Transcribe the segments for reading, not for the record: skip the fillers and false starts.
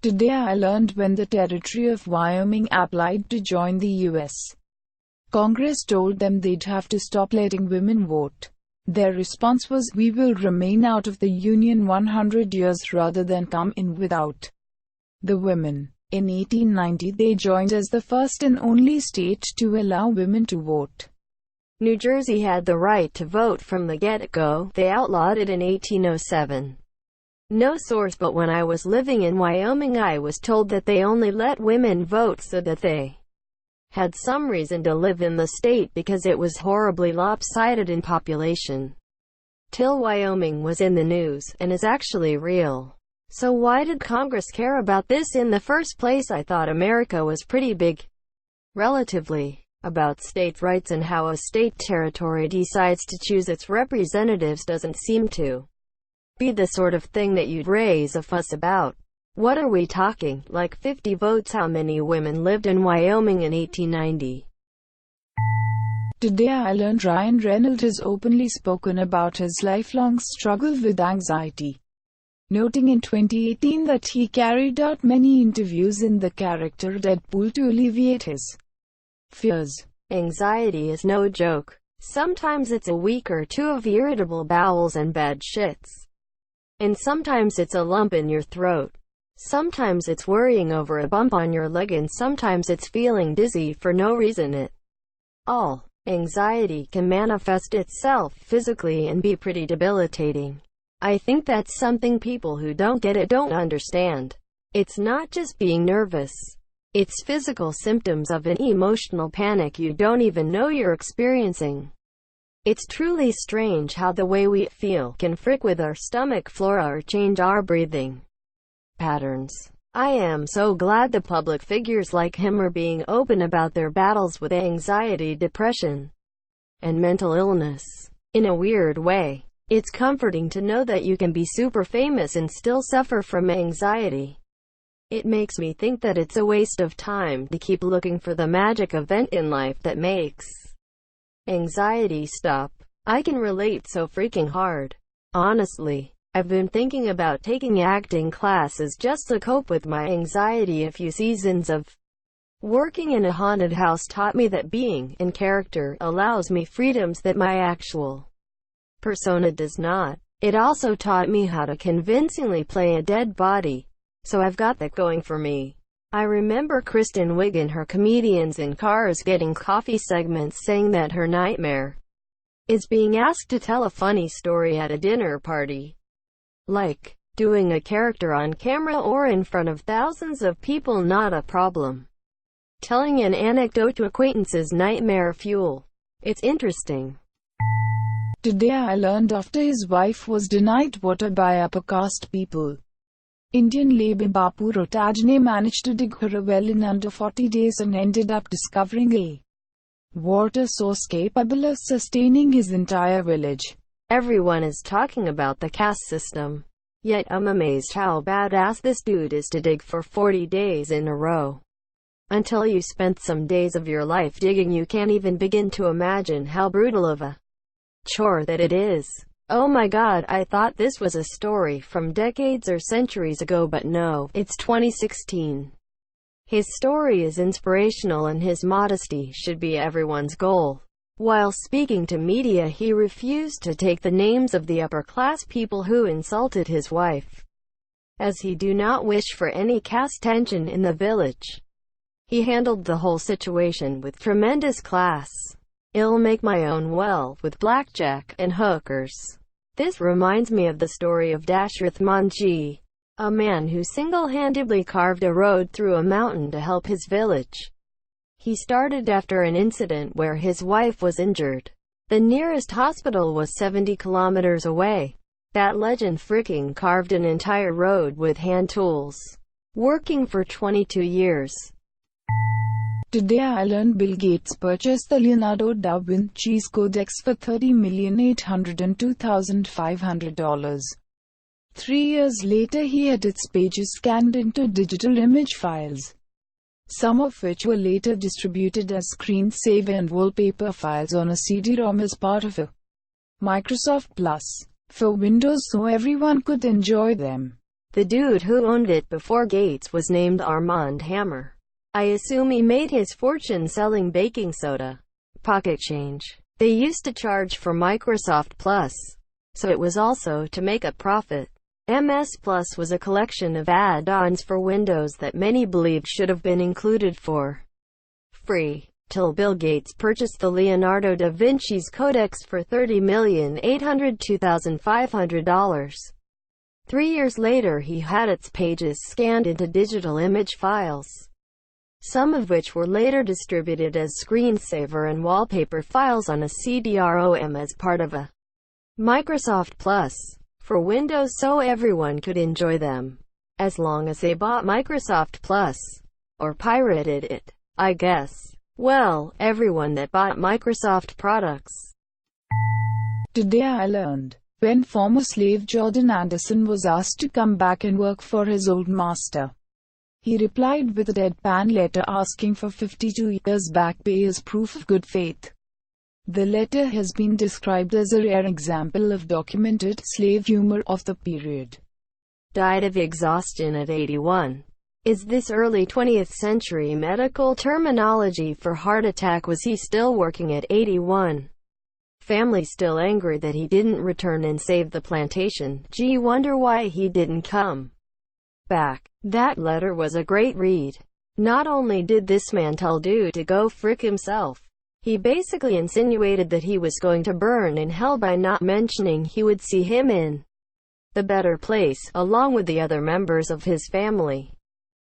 Today I learned when the territory of Wyoming applied to join the U.S. Congress told them they'd have to stop letting women vote. Their response was, "We will remain out of the Union 100 years rather than come in without the women." In 1890 they joined as the first and only state to allow women to vote. New Jersey had the right to vote from the get-go. They outlawed it in 1807. No source, but when I was living in Wyoming I was told that they only let women vote so that they had some reason to live in the state because it was horribly lopsided in population. Till Wyoming was in the news, and is actually real. So why did Congress care about this in the first place? I thought America was pretty big, relatively, about state rights, and how a state territory decides to choose its representatives doesn't seem to be the sort of thing that you'd raise a fuss about. What are we talking, like 50 votes? How many women lived in Wyoming in 1890? Today I learned Ryan Reynolds has openly spoken about his lifelong struggle with anxiety, noting in 2018 that he carried out many interviews in the character Deadpool to alleviate his fears. Anxiety is no joke. Sometimes it's a week or two of irritable bowels and bad shits. And sometimes it's a lump in your throat. Sometimes it's worrying over a bump on your leg, and sometimes it's feeling dizzy for no reason at all. Anxiety can manifest itself physically and be pretty debilitating. I think that's something people who don't get it don't understand. It's not just being nervous. It's physical symptoms of an emotional panic you don't even know you're experiencing. It's truly strange how the way we feel can frick with our stomach flora or change our breathing patterns. I am so glad the public figures like him are being open about their battles with anxiety, depression, and mental illness. In a weird way, it's comforting to know that you can be super famous and still suffer from anxiety. It makes me think that it's a waste of time to keep looking for the magic event in life that makes anxiety stop. I can relate so freaking hard. Honestly, I've been thinking about taking acting classes just to cope with my anxiety. A few seasons of working in a haunted house taught me that being in character allows me freedoms that my actual persona does not. It also taught me how to convincingly play a dead body. So I've got that going for me. I remember Kristen Wiig in her Comedians in Cars Getting Coffee segments saying that her nightmare is being asked to tell a funny story at a dinner party. Like, doing a character on camera or in front of thousands of people, not a problem. Telling an anecdote to acquaintances, nightmare fuel. It's interesting. Today I learned after his wife was denied water by upper caste people, Indian labor Bapu Rotajne managed to dig her a well in under 40 days and ended up discovering a water source capable of sustaining his entire village. Everyone is talking about the caste system. Yet I'm amazed how badass this dude is to dig for 40 days in a row. Until you spent some days of your life digging, you can't even begin to imagine how brutal of a chore that it is. Oh my god, I thought this was a story from decades or centuries ago, but no, it's 2016. His story is inspirational and his modesty should be everyone's goal. While speaking to media, he refused to take the names of the upper-class people who insulted his wife, as he do not wish for any caste tension in the village. He handled the whole situation with tremendous class. I'll make my own well with blackjack and hookers. This reminds me of the story of Dashrath Manji, a man who single-handedly carved a road through a mountain to help his village. He started after an incident where his wife was injured. The nearest hospital was 70 kilometers away. That legend freaking carved an entire road with hand tools, working for 22 years. Today I learned Bill Gates purchased the Leonardo da Vinci's Codex for $30,802,500. 3 years later he had its pages scanned into digital image files, some of which were later distributed as screensaver and wallpaper files on a CD-ROM as part of a Microsoft Plus for Windows so everyone could enjoy them. The dude who owned it before Gates was named Armand Hammer. I assume he made his fortune selling baking soda. Pocket change. They used to charge for Microsoft Plus, so it was also to make a profit. MS Plus was a collection of add-ons for Windows that many believed should have been included for free, till Bill Gates purchased the Leonardo da Vinci's Codex for $30,802,500. 3 years later he had its pages scanned into digital image files, some of which were later distributed as screensaver and wallpaper files on a CD-ROM as part of a Microsoft Plus for Windows, so everyone could enjoy them, as long as they bought Microsoft Plus, or pirated it, I guess. Well, everyone that bought Microsoft products. Today I learned. When former slave Jordan Anderson was asked to come back and work for his old master, he replied with a deadpan letter asking for 52 years back pay as proof of good faith. The letter has been described as a rare example of documented slave humor of the period. Died of exhaustion at 81. Is this early 20th century medical terminology for heart attack? Was he still working at 81? Family still angry that he didn't return and save the plantation. Gee, wonder why he didn't come back. That letter was a great read. Not only did this man tell dude to go frick himself, he basically insinuated that he was going to burn in hell by not mentioning he would see him in the better place, along with the other members of his family.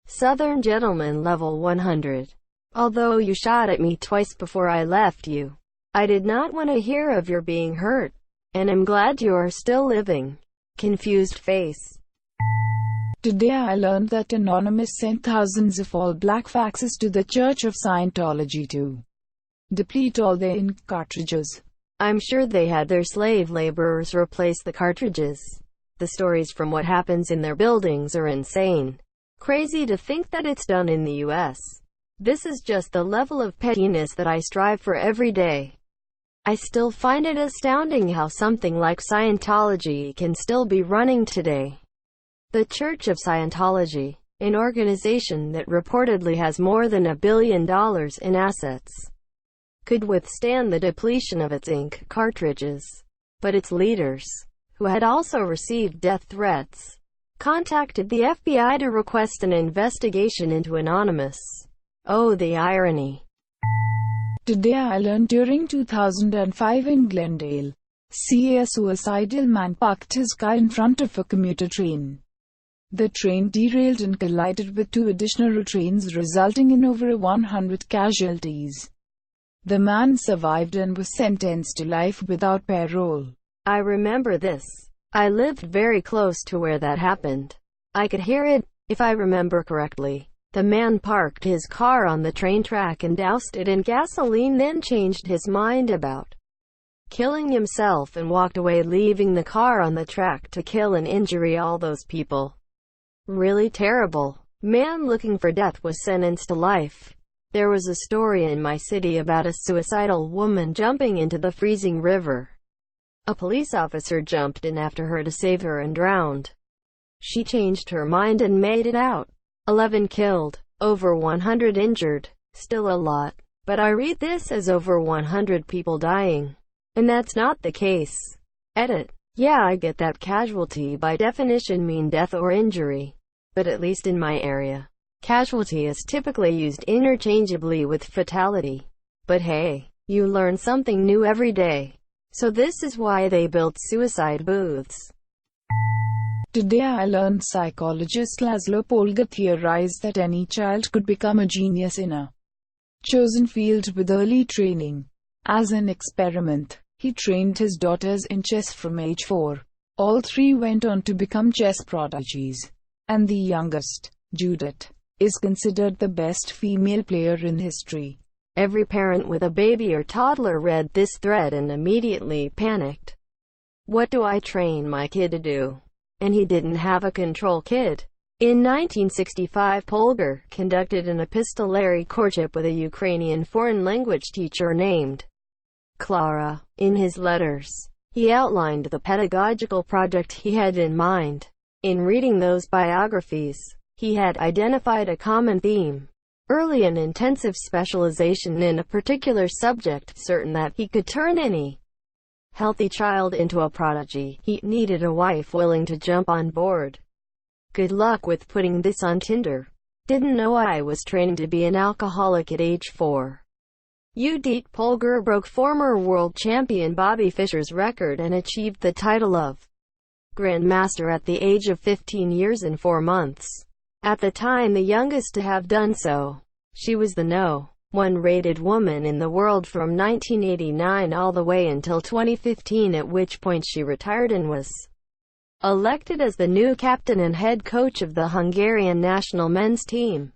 Southern Gentleman Level 100. Although you shot at me twice before I left you, I did not want to hear of your being hurt, and I'm glad you are still living. Confused face. Today I learned that Anonymous sent thousands of all-black faxes to the Church of Scientology to deplete all their ink cartridges. I'm sure they had their slave laborers replace the cartridges. The stories from what happens in their buildings are insane. Crazy to think that it's done in the US. This is just the level of pettiness that I strive for every day. I still find it astounding how something like Scientology can still be running today. The Church of Scientology, an organization that reportedly has more than $1 billion in assets, could withstand the depletion of its ink cartridges. But its leaders, who had also received death threats, contacted the FBI to request an investigation into Anonymous. Oh, the irony. Today I learned during 2005 in Glendale, a suicidal man parked his car in front of a commuter train. The train derailed and collided with 2 additional trains, resulting in over 100 casualties. The man survived and was sentenced to life without parole. I remember this. I lived very close to where that happened. I could hear it, if I remember correctly. The man parked his car on the train track and doused it in gasoline, then changed his mind about killing himself and walked away, leaving the car on the track to kill and injure all those people. Really terrible. Man looking for death was sentenced to life. There was a story in my city about a suicidal woman jumping into the freezing river. A police officer jumped in after her to save her and drowned. She changed her mind and made it out. 11 killed, over 100 injured. Still a lot. But I read this as over 100 people dying. And that's not the case. Edit. Yeah, I get that casualty by definition mean death or injury. But at least in my area, casualty is typically used interchangeably with fatality. But hey, you learn something new every day. So this is why they built suicide booths. Today I learned psychologist Laszlo Polgar theorized that any child could become a genius in a chosen field with early training. As an experiment, he trained his daughters in chess from age 4. All 3 went on to become chess prodigies. And the youngest, Judith, is considered the best female player in history. Every parent with a baby or toddler read this thread and immediately panicked. What do I train my kid to do? And he didn't have a control kid. In 1965, Polgar conducted an epistolary courtship with a Ukrainian foreign language teacher named Clara. In his letters, he outlined the pedagogical project he had in mind. In reading those biographies, he had identified a common theme. Early and intensive specialization in a particular subject, certain that he could turn any healthy child into a prodigy. He needed a wife willing to jump on board. Good luck with putting this on Tinder. Didn't know I was training to be an alcoholic at age 4. Judith Polgar broke former world champion Bobby Fischer's record and achieved the title of Grandmaster at the age of 15 years and 4 months. At the time the youngest to have done so. She was the No. 1 rated woman in the world from 1989 all the way until 2015, at which point she retired and was elected as the new captain and head coach of the Hungarian national men's team.